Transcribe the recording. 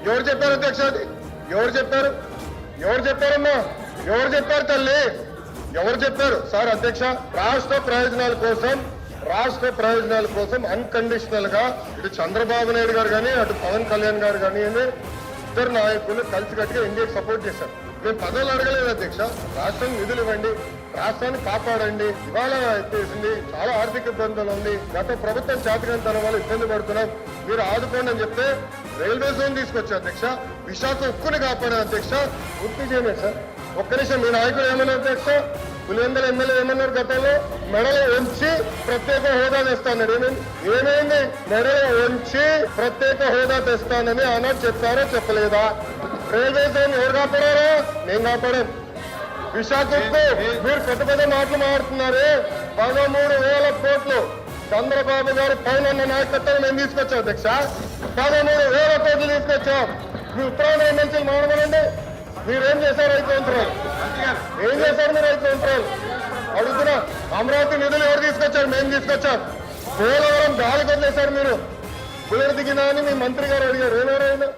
ఎవరు చెప్పారు అధ్యక్ష? అది ఎవరు చెప్పారు? ఎవరు చెప్పారమ్మా? ఎవరు చెప్పారు తల్లి? ఎవరు చెప్పారు? సార్ అధ్యక్ష, రాష్ట్ర ప్రయోజనాల కోసం అన్కండిషనల్ గా ఇటు చంద్రబాబు నాయుడు గారు కానీ అటు పవన్ కళ్యాణ్ గారు కానీ ఇద్దరు నాయకులు కలిసికట్టుగా ఇండియాకి సపోర్ట్ చేశారు. మేము పదవులు అడగలేదు అధ్యక్ష. రాష్ట్రం నిధులు ఇవ్వండి, రాష్ట్రాన్ని కాపాడండి. ఇవాళ ఎత్తేసింది, చాలా ఆర్థిక ఇబ్బందులు ఉంది, గత ప్రభుత్వం చేతకంతనం వల్ల ఇబ్బంది పడుతున్నాం, మీరు ఆదుకోండి అని చెప్తే రైల్వే జోన్ తీసుకొచ్చా అధ్యక్ష. విశాఖ ఉక్కుని కాపాడే అధ్యక్ష. గుర్తు చేయలేదు సార్. ఒక్క నిమిషం, మీ నాయకుడు ఏమన్నారు అధ్యక్ష? పులివెందుల ఎమ్మెల్యే ఏమన్నారు గతంలో? మెడలో ఉంచి ప్రత్యేక హోదా తెస్తానని. ఏమైంది? మెడలో ఉంచి ప్రత్యేక హోదా తెస్తానని ఆనాడు చెప్పారో చెప్పలేదా? రైల్వే జోన్ ఎవరు కాపాడారో? నేను కాపాడాను. విశాఖ ఉక్కు మీరు పెద్ద పెద్ద మాటలు మాడుతున్నారే. 13,000 కోట్లు చంద్రబాబు గారు పైన నాయకత్వం మేము తీసుకొచ్చాం అధ్యక్ష. 13,000 కోట్లు తీసుకొచ్చాం. మీ ఉత్తరాంధ్ర ఎమ్మెల్సీలు మాడమనండి. మీరేం చేశారు? రైతు యంత్రాలు ఏం చేశారు? మీరు రైతు యంత్రాలు అడుగుతున్నా. అమరావతి నిధులు ఎవరు తీసుకొచ్చారు? మేము తీసుకొచ్చాం. పోలవరం గాలి వదిలేశారు మీరు. పులివెందుల దిగినా అని మీ మంత్రి గారు అడిగారు. ఏమైనా